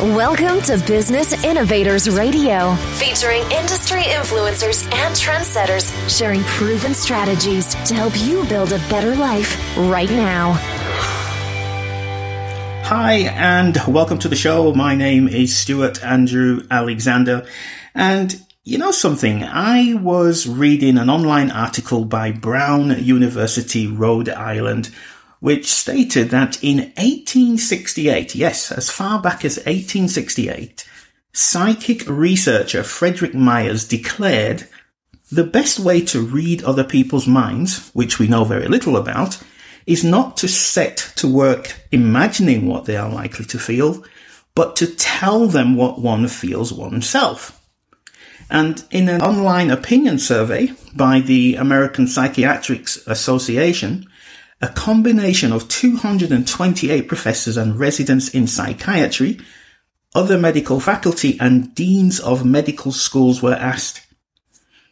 Welcome to Business Innovators Radio, featuring industry influencers and trendsetters sharing proven strategies to help you build a better life right now. Hi, and welcome to the show. My name is Stuart Andrew Alexander. And you know something? I was reading an online article by Brown University, Rhode Island, which stated that in 1868, yes, as far back as 1868, psychic researcher Frederick Myers declared the best way to read other people's minds, which we know very little about, is not to set to work imagining what they are likely to feel, but to tell them what one feels oneself. And in an online opinion survey by the American Psychiatric Association, a combination of 228 professors and residents in psychiatry, other medical faculty, and deans of medical schools were asked,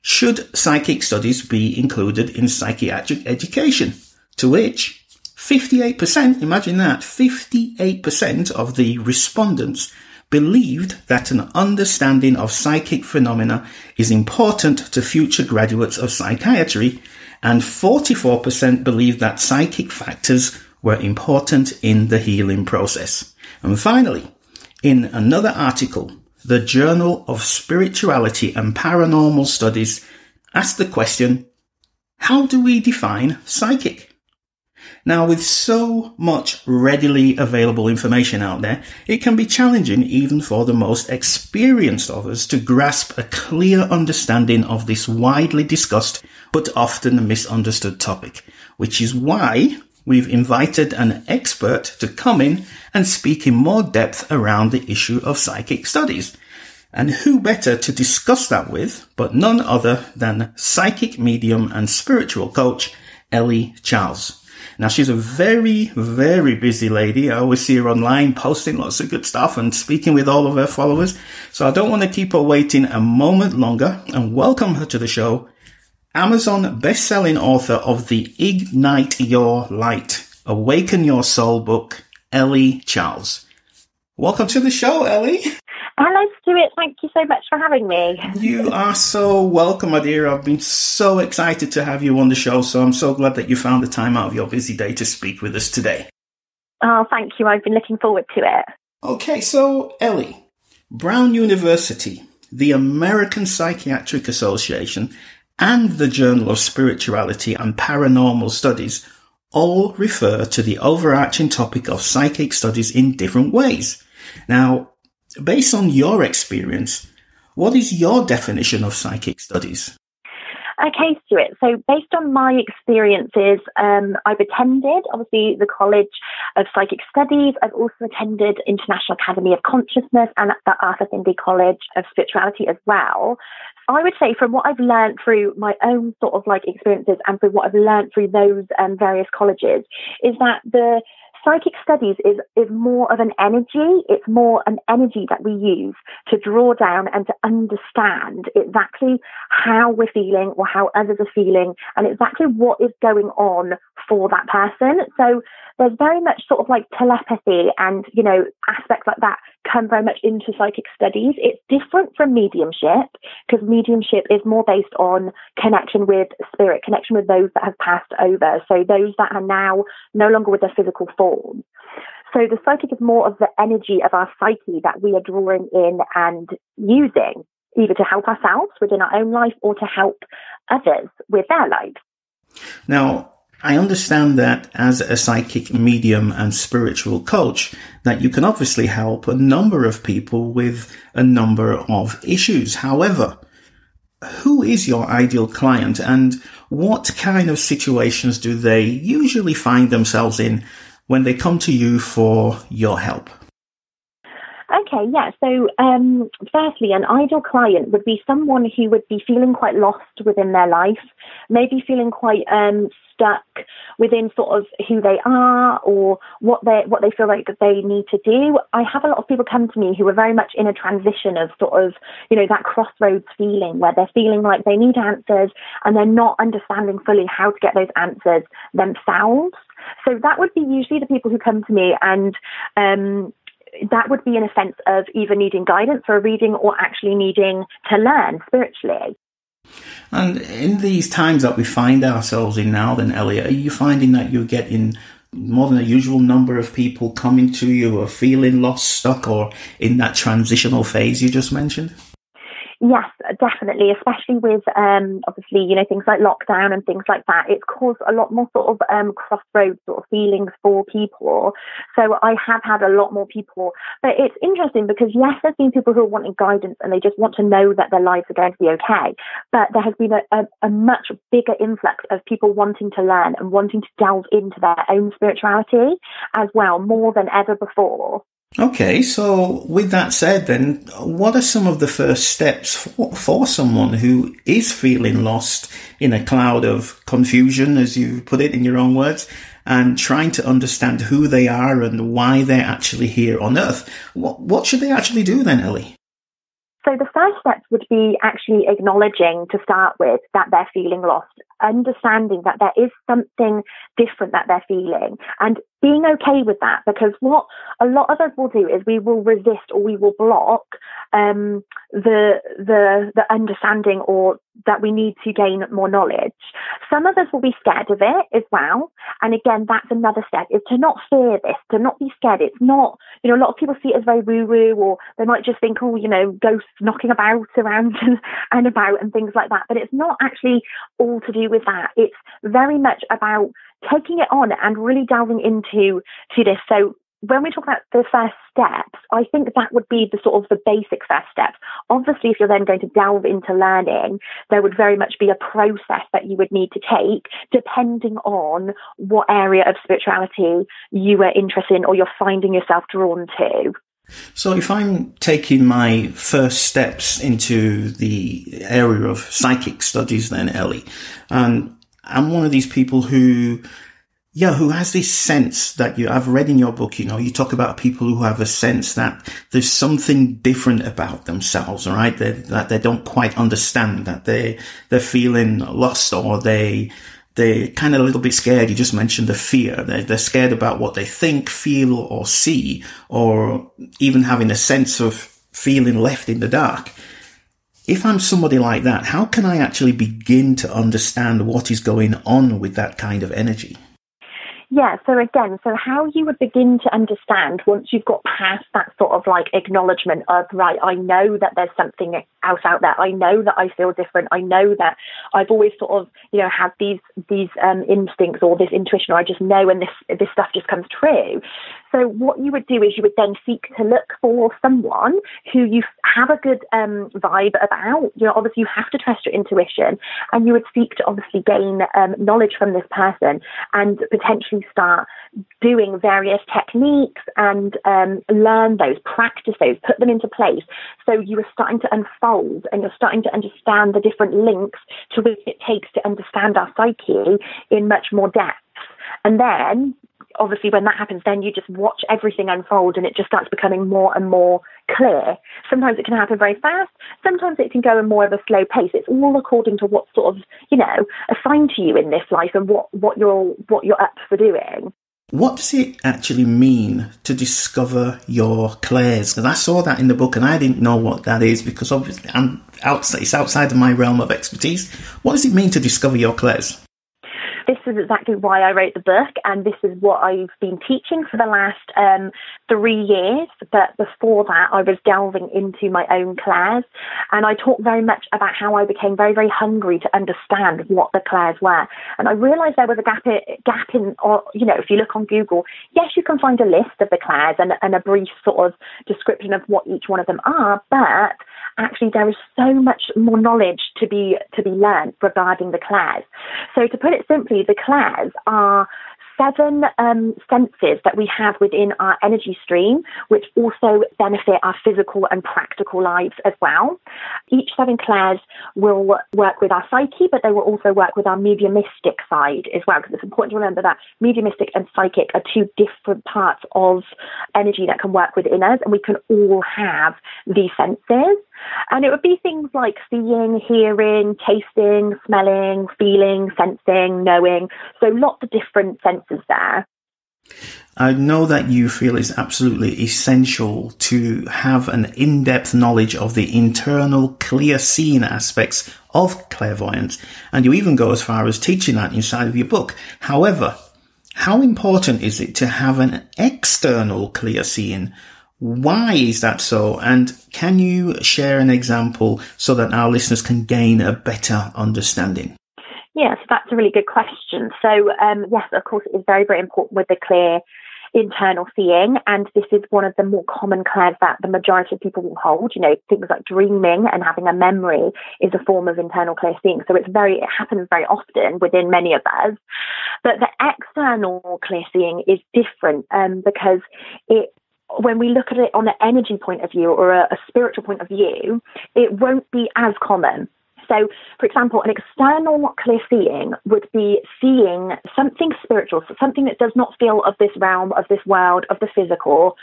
should psychic studies be included in psychiatric education? To which 58%, imagine that, 58% of the respondents believed that an understanding of psychic phenomena is important to future graduates of psychiatry, and 44% believed that psychic factors were important in the healing process. And finally, in another article, the Journal of Spirituality and Paranormal Studies asked the question, how do we define psychic? Now, with so much readily available information out there, it can be challenging even for the most experienced of us to grasp a clear understanding of this widely discussed but often misunderstood topic, which is why we've invited an expert to come in and speak in more depth around the issue of psychic studies. And who better to discuss that with but none other than psychic medium and spiritual coach, Elly Charles. Now, she's a very, very busy lady. I always see her online posting lots of good stuff and speaking with all of her followers. So I don't want to keep her waiting a moment longer and welcome her to the show. Amazon best-selling author of the Ignite Your Light, Awaken Your Soul book, Elly Charles. Welcome to the show, Elly. Hello, Stuart. Thank you so much for having me. You are so welcome, my dear. I've been so excited to have you on the show, so I'm so glad that you found the time out of your busy day to speak with us today. Oh, thank you. I've been looking forward to it. Okay, so, Elly, Brown University, the American Psychiatric Association, and the Journal of Spirituality and Paranormal Studies all refer to the overarching topic of psychic studies in different ways. Now, based on your experience, what is your definition of psychic studies? Okay, Stuart. So based on my experiences, I've attended, obviously, the College of Psychic Studies. I've also attended International Academy of Consciousness and the Arthur Findlay College of Spirituality as well. I would say from what I've learned through my own sort of like experiences and through what I've learned through those various colleges is that the psychic studies is more of an energy. It's more an energy that we use to draw down and to understand exactly how we're feeling or how others are feeling and exactly what is going on for that person. So there's very much sort of like telepathy and, you know, aspects like that come very much into psychic studies. It's different from mediumship because mediumship is more based on connection with spirit, connection with those that have passed over. So those that are now no longer with their physical form. So the psychic is more of the energy of our psyche that we are drawing in and using either to help ourselves within our own life or to help others with their lives. Now, I understand that as a psychic medium and spiritual coach, that you can obviously help a number of people with a number of issues. However, who is your ideal client and what kind of situations do they usually find themselves in when they come to you for your help? Okay, yeah. So firstly, an ideal client would be someone who would be feeling quite lost within their life, maybe feeling quite stuck within sort of who they are or what they feel like that they need to do. I have a lot of people come to me who are very much in a transition of sort of, you know, that crossroads feeling where they're feeling like they need answers and they're not understanding fully how to get those answers themselves. So that would be usually the people who come to me and that would be in a sense of either needing guidance or reading or actually needing to learn spiritually. And in these times that we find ourselves in now, then, Elly, are you finding that you're getting more than a usual number of people coming to you who are feeling lost, stuck, or in that transitional phase you just mentioned? Yes, definitely, especially with obviously, things like lockdown and things like that. It's caused a lot more sort of crossroads sort of feelings for people. So I have had a lot more people. But it's interesting because, yes, there's been people who are wanting guidance and they just want to know that their lives are going to be okay. But there has been a much bigger influx of people wanting to learn and wanting to delve into their own spirituality as well, more than ever before. Okay, so with that said then, what are some of the first steps for someone who is feeling lost in a cloud of confusion, as you put it in your own words, and trying to understand who they are and why they're actually here on Earth? What should they actually do then, Elly? So the first step would be actually acknowledging, to start with, that they're feeling lost, understanding that there is something different that they're feeling, and being okay with that, because what a lot of us will do is we will resist or we will block the understanding, or that we need to gain more knowledge. Some of us will be scared of it as well. And again, that's another step, is to not fear this, to not be scared. It's not, a lot of people see it as very woo-woo, or they might just think, ghosts knocking about around and about and things like that. But it's not actually all to do with that. It's very much about taking it on and really delving into this. So when we talk about the first steps, I think that would be the sort of the basic first steps. Obviously, if you're then going to delve into learning, there would very much be a process that you would need to take, depending on what area of spirituality you are interested in or you're finding yourself drawn to. So if I'm taking my first steps into the area of psychic studies then, Elly, and I'm one of these people who has this sense that I've read in your book, you talk about people who have a sense that there's something different about themselves, right? That they don't quite understand, that they're feeling lost, or they're kind of a little bit scared. You just mentioned the fear. They're scared about what they think, feel, or see, or even having a sense of feeling left in the dark. If I'm somebody like that, how can I actually begin to understand what is going on with that kind of energy? Yeah, so how you would begin to understand once you've got past that sort of like acknowledgement of, right, I know that there's something else out there. I know that I feel different. I know that I've always sort of, had these instincts or this intuition, or I just know, and this stuff just comes true. So what you would do is you would then seek to look for someone who you have a good vibe about. Obviously you have to trust your intuition, and you would seek to obviously gain knowledge from this person, and potentially start doing various techniques and learn those, practice those, put them into place. So you are starting to unfold, and you're starting to understand the different links to which it takes to understand our psyche in much more depth. And then obviously when that happens, then you just watch everything unfold, and it just starts becoming more and more clear. Sometimes it can happen very fast. Sometimes it can go in more of a slow pace. It's all according to what's sort of, assigned to you in this life, and what you're up for doing. What does it actually mean to discover your clairs? Because I saw that in the book and I didn't know what that is, because obviously it's outside of my realm of expertise. What does it mean to discover your clairs? This is exactly why I wrote the book, and this is what I've been teaching for the last 3 years. But before that, I was delving into my own clairs, and I talk very much about how I became very, very hungry to understand what the clairs were. And I realised there was a gap in, or if you look on Google, yes, you can find a list of the clairs and a brief sort of description of what each one of them are, but actually there is so much more knowledge to be learned regarding the clairs. So to put it simply, the clairs are 7 senses that we have within our energy stream, which also benefit our physical and practical lives as well. Each 7 clairs will work with our psyche, but they will also work with our mediumistic side as well, because it's important to remember that mediumistic and psychic are 2 different parts of energy that can work within us, and we can all have these senses. And it would be things like seeing, hearing, tasting, smelling, feeling, sensing, knowing. So lots of different senses there. I know that you feel it's absolutely essential to have an in-depth knowledge of the internal clear seeing aspects of clairvoyance, and you even go as far as teaching that inside of your book. However, how important is it to have an external clear seeing? Why is that so? And can you share an example so that our listeners can gain a better understanding? Yes, that's a really good question. So, yes, of course, it is very, very important with the clear internal seeing, and this is one of the more common clairs that the majority of people will hold. You know, things like dreaming and having a memory is a form of internal clear seeing. So it happens very often within many of us. But the external clear seeing is different because when we look at it on an energy point of view or a spiritual point of view, it won't be as common. So, for example, an external clear seeing would be seeing something spiritual, so something that does not feel of this realm, of this world, of the physical,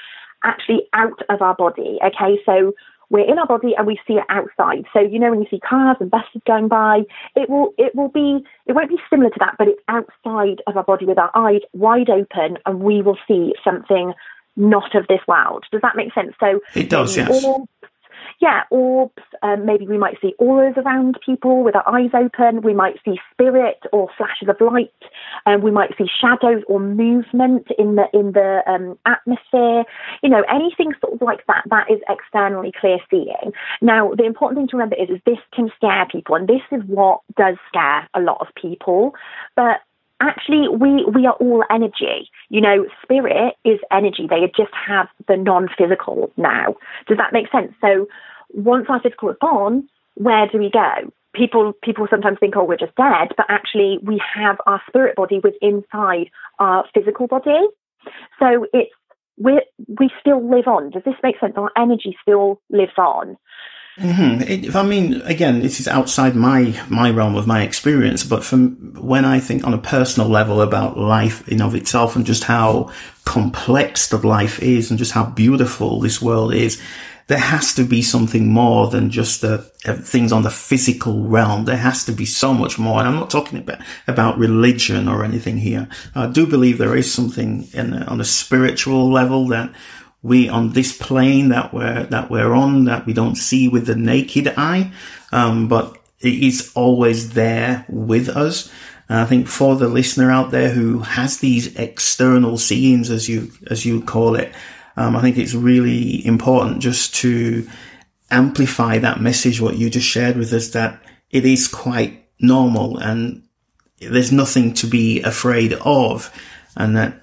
actually out of our body. Okay, so we're in our body and we see it outside. So, you know, when you see cars and buses going by, it won't be similar to that, but it's outside of our body with our eyes wide open, and we will see something not of this world. Does that make sense? So it does, yes. Orbs. Maybe we might see auras around people with our eyes open. We might see spirit or flashes of light. We might see shadows or movement in the atmosphere. You know, anything sort of like that. That is externally clear seeing. Now, the important thing to remember is this can scare people, and this is what does scare a lot of people. But actually, we are all energy. You know, spirit is energy. They just have the non-physical now. Does that make sense? So once our physical is gone, where do we go? People sometimes think, oh, we're just dead, but actually we have our spirit body within inside our physical body. So we still live on. Does this make sense? Our energy still lives on. I mean, again, this is outside my realm of my experience, but from when I think on a personal level about life in of itself and just how complex the life is and just how beautiful this world is, there has to be something more than just the things on the physical realm. There has to be so much more. And I'm not talking about religion or anything here. I do believe there is something on a spiritual level that we on this plane that we're on that we don't see with the naked eye, but it is always there with us. And I think for the listener out there who has these external seeings, as you call it, I think it's really important just to amplify that message, what you just shared with us, that it is quite normal and there's nothing to be afraid of, and that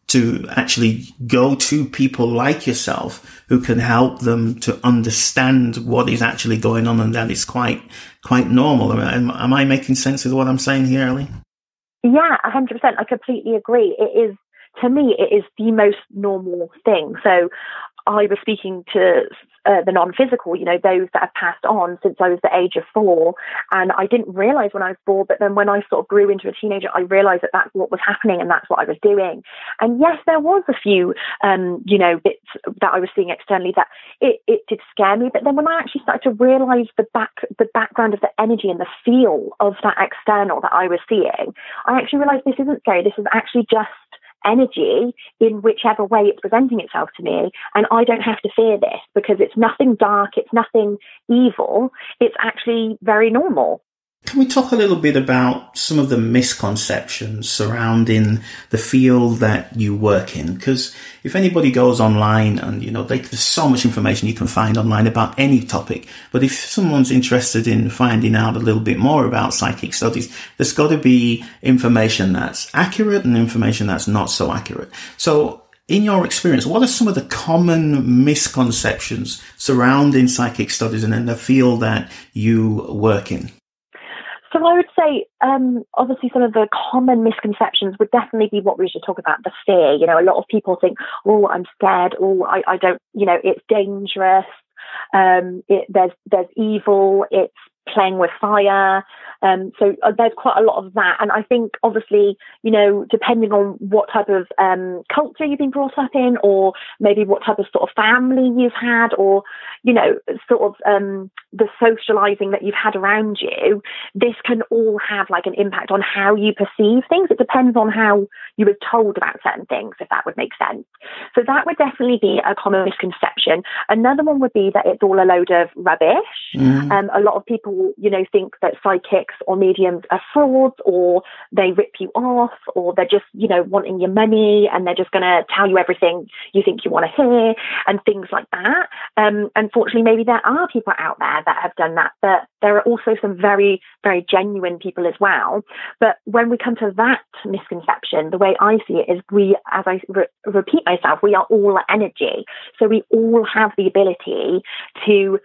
to actually go to people like yourself who can help them to understand what is actually going on, and that is quite normal. Am I making sense with what I'm saying here, Elly? Yeah, 100%. I completely agree. It is, to me, it is the most normal thing. So I was speaking to the non-physical, you know, those that have passed on since I was the age of 4. And I didn't realize when I was 4, but then when I sort of grew into a teenager, I realized that that's what was happening and that's what I was doing. And yes, there was a few, bits that I was seeing externally that it did scare me. But then when I actually started to realize the background of the energy and the feel of that external that I was seeing, I actually realized this isn't scary. This is actually just energy in whichever way it's presenting itself to me, and I don't have to fear this because it's nothing dark, it's nothing evil, it's actually very normal. Can we talk a little bit about some of the misconceptions surrounding the field that you work in? Because if anybody goes online and, there's so much information you can find online about any topic. But if someone's interested in finding out a little bit more about psychic studies, there's got to be information that's accurate and information that's not so accurate. So in your experience, what are some of the common misconceptions surrounding psychic studies and in the field that you work in? So I would say, obviously, some of the common misconceptions would definitely be what we should talk about, the fear. You know, a lot of people think, oh, I'm scared. Oh, I don't, it's dangerous. There's evil. It's playing with fire. So there's quite a lot of that. And I think, obviously, you know, depending on what type of culture you've been brought up in, or maybe what type of sort of family you've had, or, you know, sort of the socializing that you've had around you, this can all have like an impact on how you perceive things. It depends on how you were told about certain things, if that would make sense. So that would definitely be a common misconception. Another one would be that it's all a load of rubbish. A lot of people, you know, think that psychics or mediums are frauds, or they rip you off, or they're just, you know, wanting your money, and they're just going to tell you everything you think you want to hear, and things like that. Unfortunately, maybe there are people out there that have done that, but there are also some very, very genuine people as well. But when we come to that misconception, the way I see it is we, as I repeat myself, we are all energy. So we all have the ability to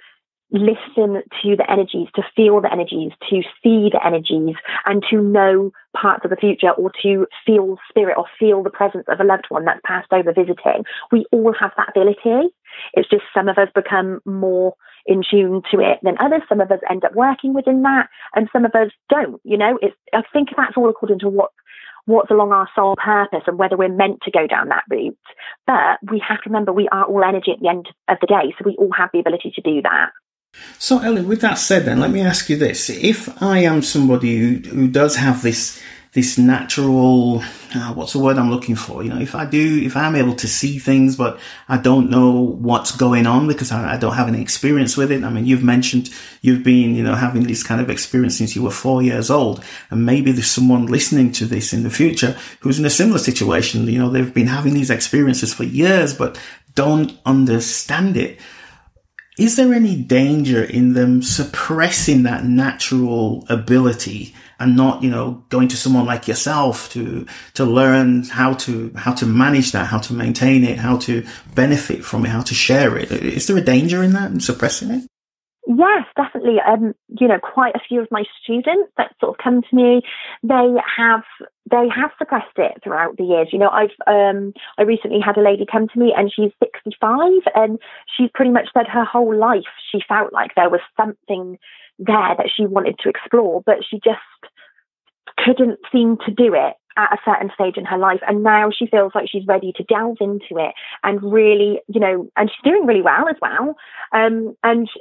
listen to the energies, to feel the energies, to see the energies, and to know parts of the future, or to feel spirit, or feel the presence of a loved one that's passed over visiting. We all have that ability. It's just some of us become more in tune to it than others. Some of us end up working within that, and some of us don't. You know, I think that's all according to what's along our soul purpose, and whether we're meant to go down that route. But we have to remember, we are all energy at the end of the day, so we all have the ability to do that. So, Elly, with that said, then let me ask you this: if I am somebody who does have this natural, what's the word I'm looking for? You know, if I'm able to see things, but I don't know what's going on because I don't have any experience with it. I mean, you've mentioned you've been, you know, having this kind of experience since you were 4 years old, and maybe there's someone listening to this in the future who's in a similar situation. You know, they've been having these experiences for years, but don't understand it. Is there any danger in them suppressing that natural ability and not, you know, going to someone like yourself to learn how to manage that, how to maintain it, how to benefit from it, how to share it? Is there a danger in that and suppressing it? Yes, definitely. You know, quite a few of my students that sort of come to me, they have suppressed it throughout the years. You know, I recently had a lady come to me, and she's 65, and she's pretty much said her whole life she felt like there was something there that she wanted to explore, but she just couldn't seem to do it at a certain stage in her life. And now she feels like she's ready to delve into it and really, you know, and she's doing really well as well. And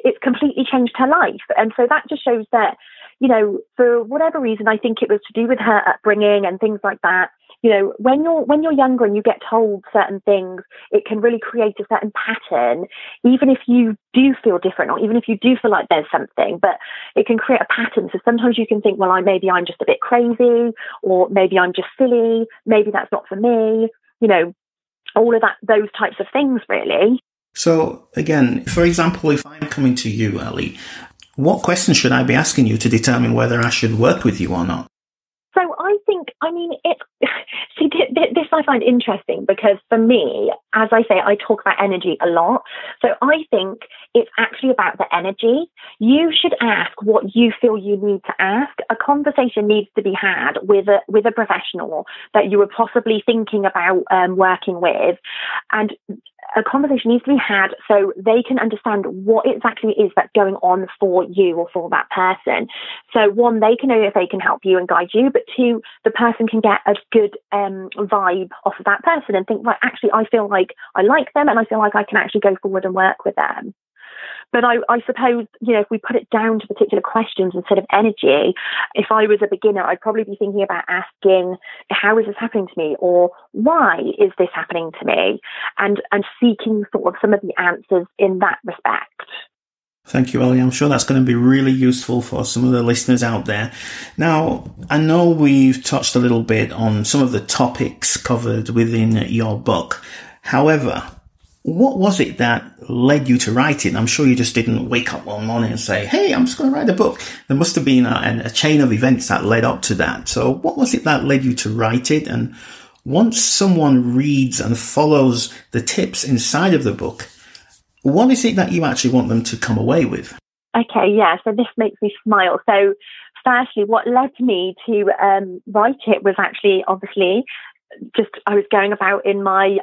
it's completely changed her life. And so that just shows that, you know, for whatever reason, I think it was to do with her upbringing and things like that. You know, when you're younger and you get told certain things, it can really create a certain pattern, even if you do feel different, or even if you do feel like there's something, but it can create a pattern. So sometimes you can think, well, maybe I'm just a bit crazy, or maybe I'm just silly, maybe that's not for me, you know, all of that, those types of things, really. So again, for example, if I'm coming to you, Elly, what questions should I be asking you to determine whether I should work with you or not? So this I find interesting, because for me, as I say, I talk about energy a lot. So I think it's actually about the energy. You should ask what you feel you need to ask. A conversation needs to be had with a professional that you were possibly thinking about working with, and a conversation needs to be had so they can understand what exactly is that's going on for you or for that person. So one, they can know if they can help you and guide you, but two, the person can get a good vibe off of that person and think, right, actually, I feel like I like them, and I feel like I can actually go forward and work with them. But I suppose, you know, if we put it down to particular questions instead of energy, if I was a beginner, I'd probably be thinking about asking, how is this happening to me? Or why is this happening to me? And seeking sort of some of the answers in that respect. Thank you, Elly. I'm sure that's going to be really useful for some of the listeners out there. Now, I know we've touched a little bit on some of the topics covered within your book. However, what was it that led you to write it? I'm sure you just didn't wake up one morning and say, hey, I'm just going to write a book. There must have been a chain of events that led up to that. So what was it that led you to write it? And once someone reads and follows the tips inside of the book, what is it that you actually want them to come away with? Okay, yeah, so this makes me smile. So firstly, what led me to write it was actually, obviously, just I was going about in my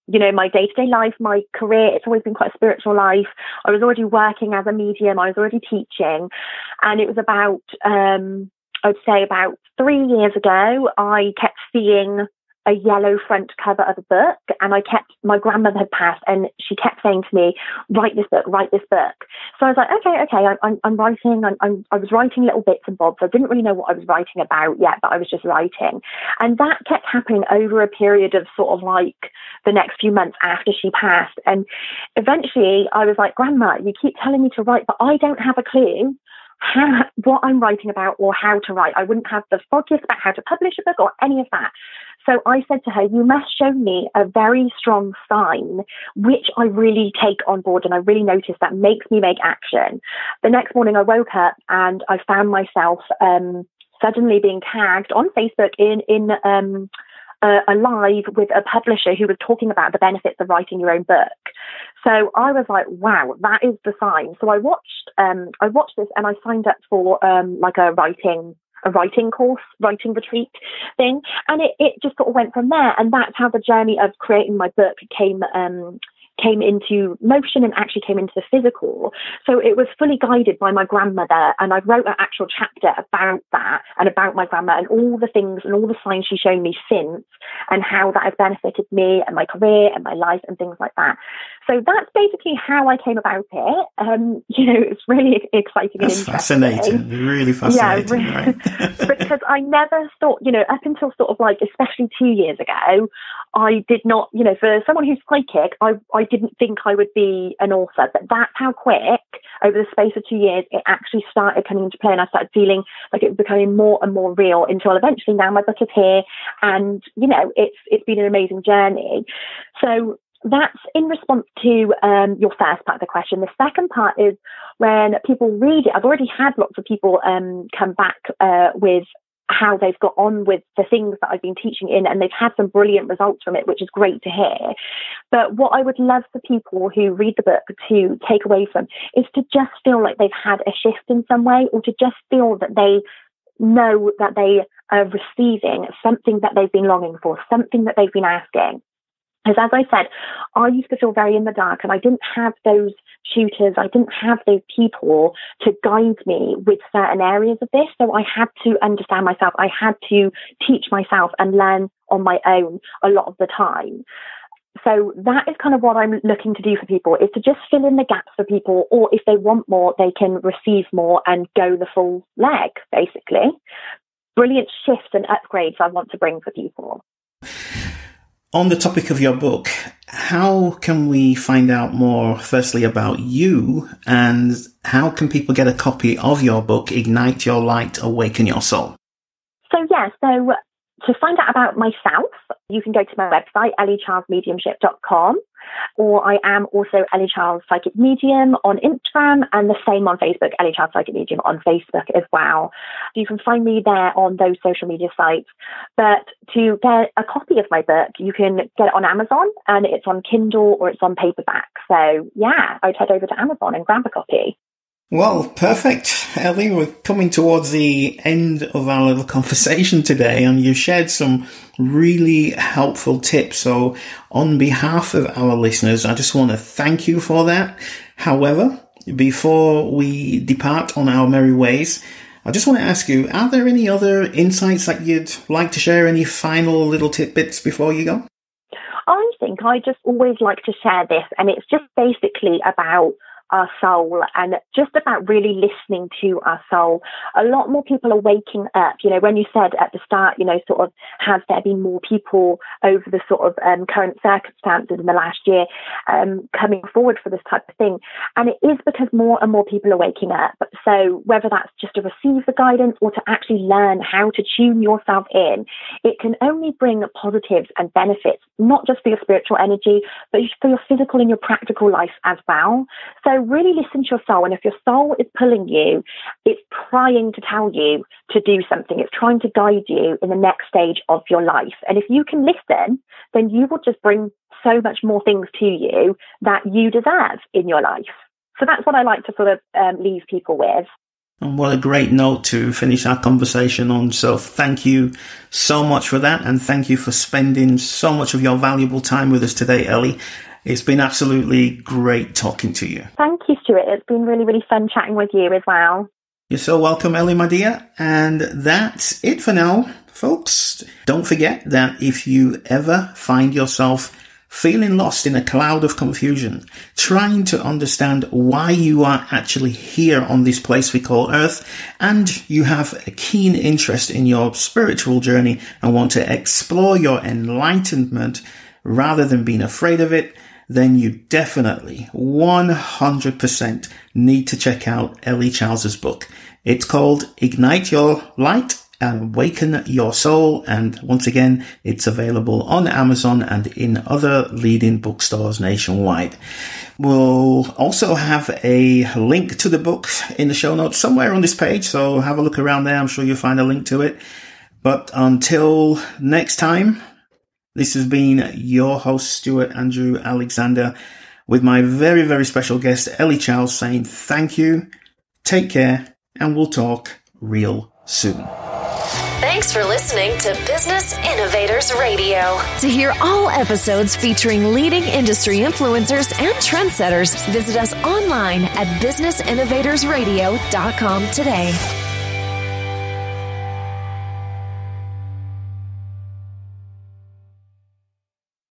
my day-to-day life, my career. It's always been quite a spiritual life. I was already working as a medium. I was already teaching. And it was about, I'd say about 3 years ago, I kept seeing a yellow front cover of a book, and my grandmother had passed, and she kept saying to me, write this book. So I was like, okay, I'm writing. I was writing little bits and bobs. I didn't really know what I was writing about yet, but I was just writing. And that kept happening over a period of sort of like the next few months after she passed. And eventually I was like, Grandma, you keep telling me to write, but I don't have a clue what I'm writing about or how to write. I wouldn't have the foggiest about how to publish a book or any of that. So I said to her, you must show me a very strong sign, which I really take on board and I really notice that makes me make action. The next morning I woke up and I found myself suddenly being tagged on Facebook in a live with a publisher who was talking about the benefits of writing your own book. So I was like, wow, that is the sign. So I watched this and I signed up for like a writing course, writing retreat thing. And it just sort of went from there. And that's how the journey of creating my book came into motion and actually came into the physical. So it was fully guided by my grandmother, and I wrote an actual chapter about that and about my grandma and all the things and all the signs she's shown me since and how that has benefited me and my career and my life and things like that. So that's basically how I came about it. It's really exciting and interesting. Fascinating, really fascinating, yeah, right? Because I never thought, up until sort of like, especially 2 years ago, I did not, for someone who's psychic, I didn't think I would be an author, but that's how quick, over the space of 2 years, it actually started coming into play, and I started feeling like it was becoming more and more real until eventually now my book is here, and, it's been an amazing journey. So that's in response to your first part of the question. The second part is when people read it. I've already had lots of people come back with how they've got on with the things that I've been teaching in, and they've had some brilliant results from it, which is great to hear. But what I would love for people who read the book to take away from is to just feel like they've had a shift in some way, or to just feel that they know that they are receiving something that they've been longing for, something that they've been asking. Because as I said, I used to feel very in the dark, and I didn't have those tutors, I didn't have those people to guide me with certain areas of this. So I had to understand myself. I had to teach myself and learn on my own a lot of the time. So that is kind of what I'm looking to do for people, is to just fill in the gaps for people, or if they want more, they can receive more and go the full leg, basically. Brilliant shifts and upgrades I want to bring for people. On the topic of your book, how can we find out more, firstly, about you, and how can people get a copy of your book, Ignite Your Light, Awaken Your Soul? So to find out about myself, you can go to my website, ellycharlesmediumship.com, or I am also Elly Charles Psychic Medium on Instagram, and the same on Facebook, Elly Charles Psychic Medium on Facebook as well. You can find me there on those social media sites. But to get a copy of my book, you can get it on Amazon, and it's on Kindle or it's on paperback. So I'd head over to Amazon and grab a copy. Well, perfect, Elly. We're coming towards the end of our little conversation today, and you shared some really helpful tips. So on behalf of our listeners, I just want to thank you for that. However, before we depart on our merry ways, I just want to ask you, are there any other insights that you'd like to share? Any final little tidbits before you go? I think I just always like to share this, and it's just basically about our soul and just about really listening to our soul. A lot more people are waking up. When you said at the start, sort of, has there been more people over the sort of current circumstances in the last year coming forward for this type of thing? And it is because more and more people are waking up. So whether that's just to receive the guidance or to actually learn how to tune yourself in, it can only bring positives and benefits, not just for your spiritual energy, but for your physical and your practical life as well. So really listen to your soul, and if your soul is pulling you, it's trying to tell you to do something. It's trying to guide you in the next stage of your life. And if you can listen, then you will just bring so much more things to you that you deserve in your life. So that's what I like to sort of leave people with. And what a great note to finish our conversation on. So thank you so much for that. And thank you for spending so much of your valuable time with us today, Elly. It's been absolutely great talking to you. Thank you, Stuart. It's been really, really fun chatting with you as well. You're so welcome, Elly, my dear. And that's it for now, folks. Don't forget that if you ever find yourself feeling lost in a cloud of confusion, trying to understand why you are actually here on this place we call Earth, and you have a keen interest in your spiritual journey and want to explore your enlightenment rather than being afraid of it, then you definitely 100% need to check out Elly Charles's book. It's called Ignite Your Light and Awaken Your Soul. And once again, it's available on Amazon and in other leading bookstores nationwide. We'll also have a link to the book in the show notes somewhere on this page. So have a look around there. I'm sure you'll find a link to it. But until next time, this has been your host, Stuart Andrew Alexander, with my very, very special guest, Elly Charles, saying thank you, take care, and we'll talk real soon. Thanks for listening to Business Innovators Radio. To hear all episodes featuring leading industry influencers and trendsetters, visit us online at businessinnovatorsradio.com today.